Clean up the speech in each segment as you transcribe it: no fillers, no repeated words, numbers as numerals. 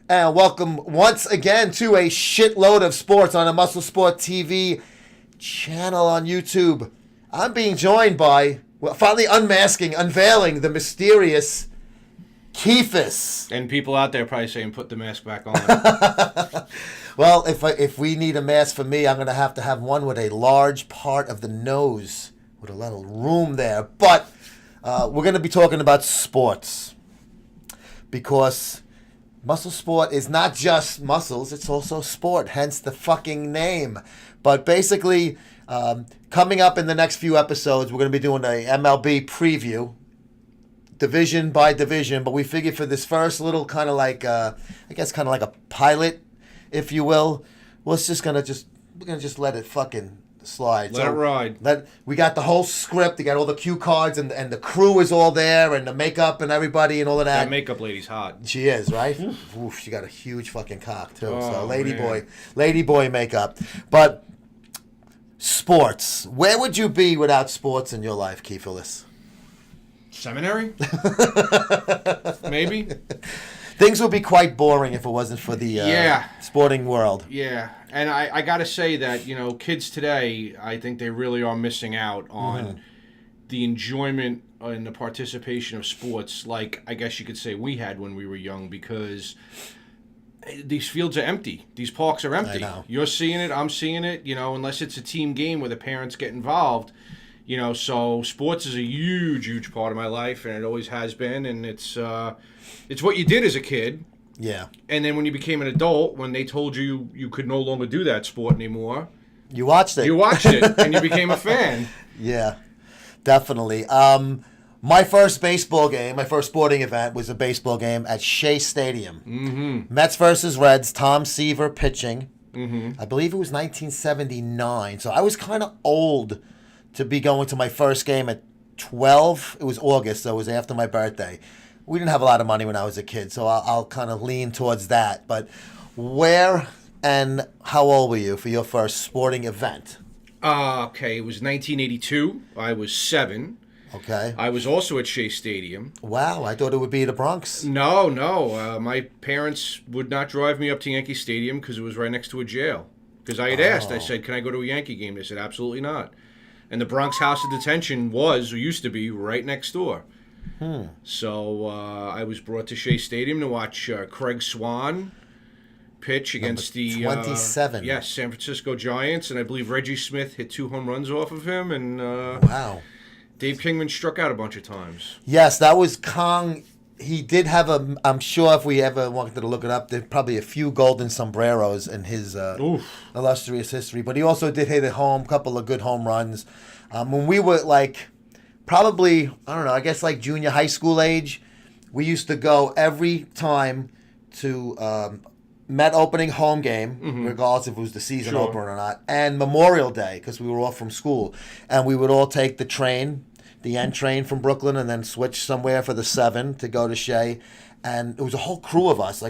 And welcome once again to a shitload of sports on the Muscle Sport TV channel on YouTube. I'm being joined by, finally unveiling the mysterious Keefus. And people out there probably saying, put the mask back on. Well, if we need a mask for me, I'm going to have one with a large part of the nose, with a little room there. But we're going to be talking about sports, because Muscle Sport is not just muscles, it's also sport, hence the fucking name. But basically, coming up in the next few episodes, we're going to be doing a MLB preview, division by division. But we figured for this first little kind of like, I guess kind of like a pilot, if you will, we're gonna just let it fucking slide. Let it ride. We got the whole script. You got all the cue cards, and the crew is all there, and the makeup and everybody and all of that. That makeup lady's hot. She is, right? Oof, she got a huge fucking cock too. Oh, so man. lady boy makeup. But sports. Where would you be without sports in your life, Keefelis? Seminary? Maybe? Things would be quite boring if it wasn't for the sporting world. Yeah, and I got to say that, kids today, I think they really are missing out on the enjoyment and the participation of sports like I guess you could say we had when we were young, because these fields are empty. These parks are empty. I know. You're seeing it, I'm seeing it, unless it's a team game where the parents get involved. So sports is a huge, huge part of my life, and it always has been, and it's what you did as a kid. Yeah. And then when you became an adult, when they told you you could no longer do that sport anymore, You watched it. you watched it, and you became a fan. Yeah, definitely. My first baseball game, my first sporting event was a baseball game at Shea Stadium. Mm-hmm. Mets versus Reds, Tom Seaver pitching. Mm-hmm. I believe it was 1979. So I was kind of old to be going to my first game at 12. It was August, so it was after my birthday. We didn't have a lot of money when I was a kid, so I'll kind of lean towards that. But where and how old were you for your first sporting event? Okay, it was 1982. I was 7. Okay. I was also at Shea Stadium. Wow, I thought it would be the Bronx. No. My parents would not drive me up to Yankee Stadium because it was right next to a jail. Because I had asked, I said, can I go to a Yankee game? They said, absolutely not. And the Bronx House of Detention used to be, right next door. So I was brought to Shea Stadium to watch Craig Swan pitch against the 27. San Francisco Giants, and I believe Reggie Smith hit 2 home runs off of him, and Wow. Dave Kingman struck out a bunch of times. Yes, that was Kong. He did have I'm sure if we ever wanted to look it up, there's probably a few golden sombreros in his illustrious history. But he also did hit a couple of good home runs. When we were probably, I don't know, I guess like junior high school age, we used to go every time to Met opening home game, regardless if it was the season opener or not, and Memorial Day, because we were off from school. And we would all take the N train from Brooklyn, and then switch somewhere for the 7 to go to Shea. And it was a whole crew of us,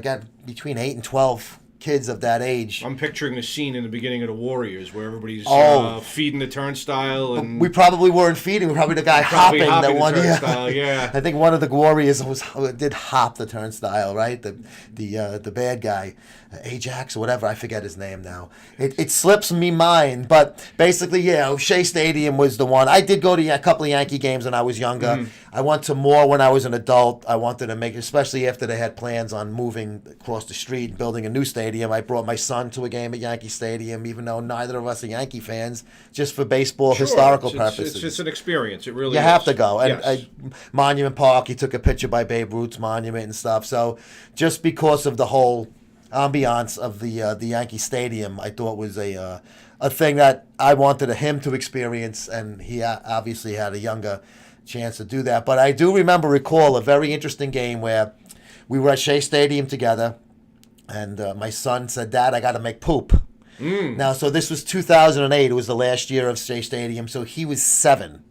between 8 and 12 kids of that age. I'm picturing the scene in the beginning of the Warriors where everybody's feeding the turnstile, and we probably weren't feeding. We were probably the guy hopping that one. Turnstile, yeah. I think one of the Warriors did hop the turnstile, right? The bad guy, Ajax or whatever. I forget his name now. It slips me mind, but basically, Shea Stadium was the one. I did go to a couple of Yankee games when I was younger. I went to more when I was an adult. I wanted to make, especially after they had plans on moving across the street and building a new stadium. I brought my son to a game at Yankee Stadium, even though neither of us are Yankee fans, just for baseball historical purposes. It's just an experience. It really is. You have to go. And yes. Monument Park, he took a picture by Babe Ruth's monument and stuff. So just because of the whole ambiance of the Yankee Stadium, I thought was a thing that I wanted him to experience, and he obviously had a younger chance to do that. But I do recall a very interesting game where we were at Shea Stadium together, and my son said, "Dad, I got to make poop." Now, so this was 2008. It was the last year of Shea Stadium, so he was 7.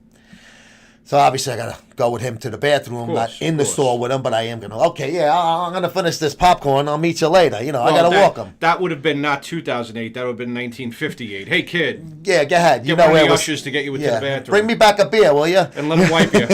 So obviously I got to go with him to the bathroom, not in the store with him, but I am going to, I'm going to finish this popcorn. I'll meet you later. I got to walk him. That would have been not 2008. That would have been 1958. Hey, kid. Yeah, go ahead. Get one of the ushers to get you into the bathroom. Bring me back a beer, will you? And let him wipe you.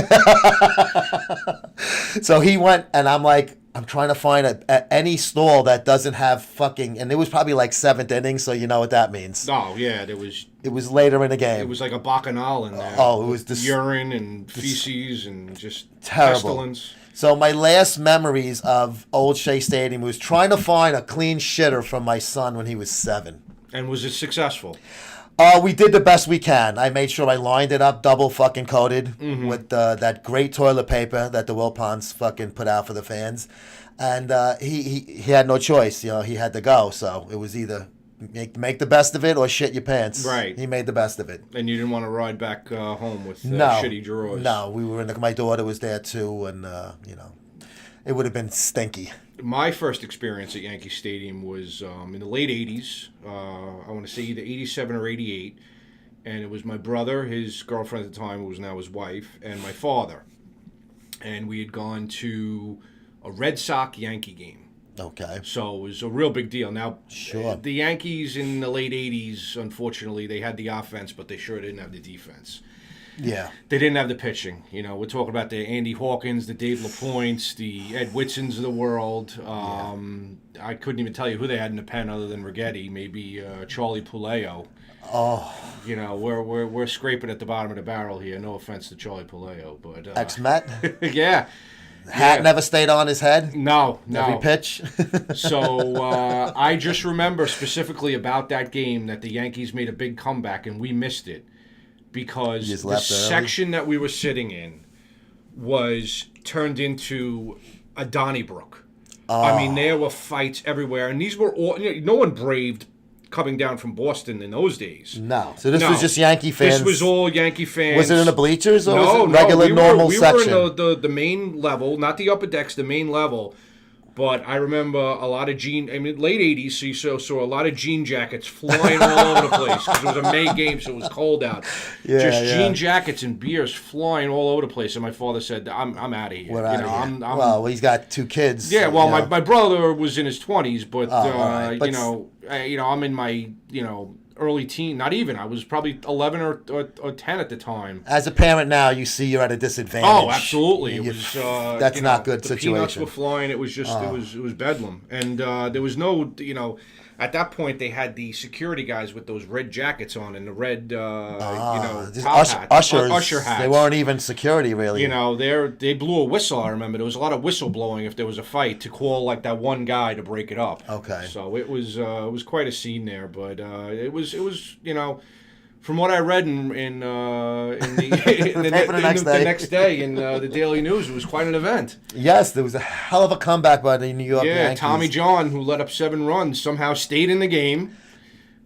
So he went, and I'm like, I'm trying to find any stall that doesn't have fucking, and it was probably like 7th inning, so you know what that means. Oh yeah, there was. It was later in the game. It was like a bacchanal in there. Oh, it was urine and feces and just terrible. pestilence. So my last memories of Old Shea Stadium was trying to find a clean shitter from my son when he was 7. And was it successful? We did the best we can. I made sure I lined it up double fucking coated with that great toilet paper that the Wilpons fucking put out for the fans. And he had no choice. You know, he had to go. So it was either make the best of it or shit your pants. Right. He made the best of it. And you didn't want to ride back home with shitty drawers. No, we were my daughter was there too, and it would have been stinky. My first experience at Yankee Stadium was in the late 80s. I want to say either 87 or 88. And it was my brother, his girlfriend at the time, who was now his wife, and my father. And we had gone to a Red Sox Yankee game. Okay. So it was a real big deal. Now, sure. The Yankees in the late 80s, unfortunately, they had the offense, but they sure didn't have the defense. Yeah. They didn't have the pitching. You know, we're talking about the Andy Hawkins, the Dave LaPointes, the Ed Whitsons of the world. I couldn't even tell you who they had in the pen other than Righetti, maybe Charlie Puleo. Oh. You know, we're scraping at the bottom of the barrel here. No offense to Charlie Puleo, but ex-Met? Yeah. Hat never stayed on his head? No. Every pitch? So I just remember specifically about that game that the Yankees made a big comeback and we missed it because the section that we were sitting in was turned into a Donnybrook. Oh. I mean, there were fights everywhere, and these were all, no one braved coming down from Boston in those days. No. So this was just Yankee fans? This was all Yankee fans. Was it in the bleachers or was it regular normal section? We were in the main level, not the upper decks, the main level. But I remember a lot of late 80s, so you saw a lot of jean jackets flying all over the place because it was a May game, so it was cold out. Jean jackets and beers flying all over the place. And my father said, I'm out of here. We're out of here. Well, he's got 2 kids. Yeah, well, my brother was in his 20s, but, I'm in my, early teen, not even. I was probably 11 or 10 at the time. As a parent now, you see you're at a disadvantage. Oh, absolutely. It was, that's not good situation. The peanuts were flying. It was just, it was bedlam. And there was no, at that point they had the security guys with those red jackets on and the red, top hats. Usher hats. They weren't even security, really. They blew a whistle, I remember. There was a lot of whistle blowing if there was a fight to call like that one guy to break it up. Okay. So it was quite a scene there, but it was from what I read in the next day in the Daily News, it was quite an event. Yes, there was a hell of a comeback by the New York Yankees. Tommy John, who let up 7 runs, somehow stayed in the game.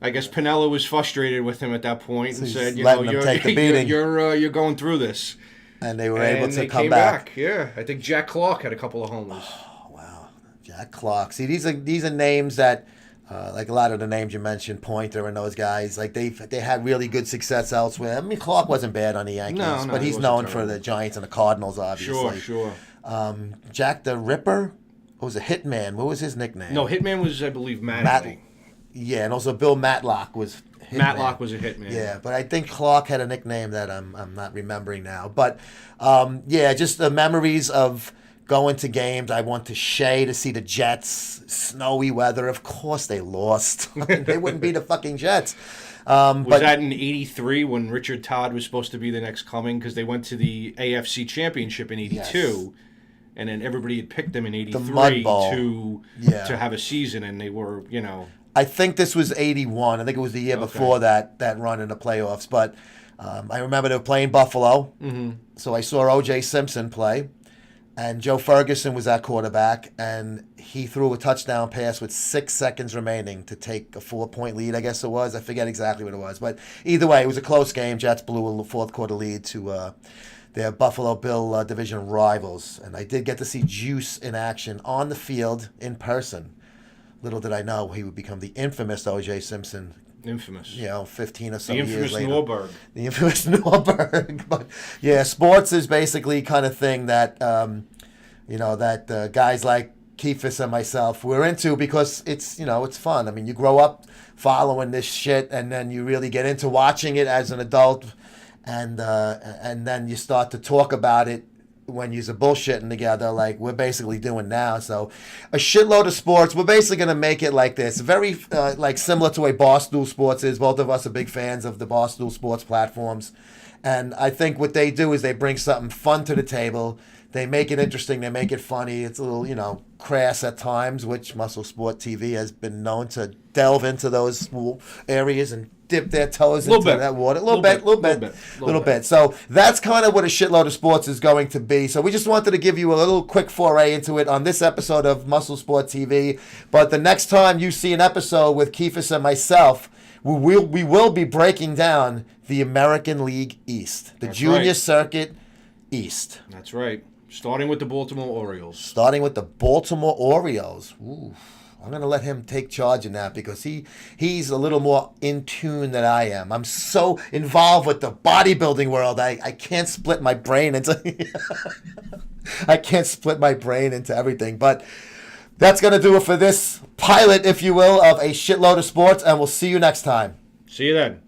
I guess Piniella was frustrated with him at that point and said, you're going through this. And they were able to come came back. Yeah, I think Jack Clark had a couple of homers. Oh, wow. Jack Clark. See, these are names that, like a lot of the names you mentioned, Pointer and those guys, like they had really good success elsewhere. I mean, Clark wasn't bad on the Yankees, but he's known for the Giants and the Cardinals, obviously. Sure. Jack the Ripper, who was a hitman. What was his nickname? No, hitman was, I believe, Mattingly. Yeah, and also Bill Matlock was hitman. Matlock was a hitman. Yeah, but I think Clark had a nickname that I'm not remembering now. But just the memories of going to games. I went to Shea to see the Jets. Snowy weather. Of course they lost. They wouldn't beat the fucking Jets. Was that in '83 when Richard Todd was supposed to be the next coming? Because they went to the AFC Championship in '82. Yes. And then everybody had picked them in '83 to have a season, and they were, I think this was '81. I think it was the year before that run in the playoffs. But I remember they were playing Buffalo. Mm-hmm. So I saw O.J. Simpson play. And Joe Ferguson was at quarterback, and he threw a touchdown pass with 6 seconds remaining to take a 4-point lead, I guess it was. I forget exactly what it was. But either way, it was a close game. Jets blew a fourth-quarter lead to their Buffalo Bill division rivals. And I did get to see Juice in action on the field in person. Little did I know he would become the infamous O.J. Simpson. Infamous. 15 or so years later. The infamous Norberg. But yeah, sports is basically kind of thing that, guys like Keefus and myself we're into because it's fun. I mean, you grow up following this shit and then you really get into watching it as an adult and then you start to talk about it when you're bullshitting together like we're basically doing now. So a shitload of sports. We're basically going to make it like this. Very like similar to a Barstool Sports is. Both of us are big fans of the Barstool Sports platforms. And I think what they do is they bring something fun to the table. They make it interesting. They make it funny. It's a little, crass at times, which Muscle Sport TV has been known to delve into those areas and dip their toes into that water. A little bit. So that's kind of what a shitload of sports is going to be. So we just wanted to give you a little quick foray into it on this episode of Muscle Sport TV. But the next time you see an episode with Keefus and myself, we will be breaking down the American League East, the Junior Circuit East. That's right. Starting with the Baltimore Orioles. Ooh, I'm going to let him take charge in that because he's a little more in tune than I am. I'm so involved with the bodybuilding world. I can't split my brain into everything. But that's going to do it for this pilot, if you will, of a shitload of sports. And we'll see you next time. See you then.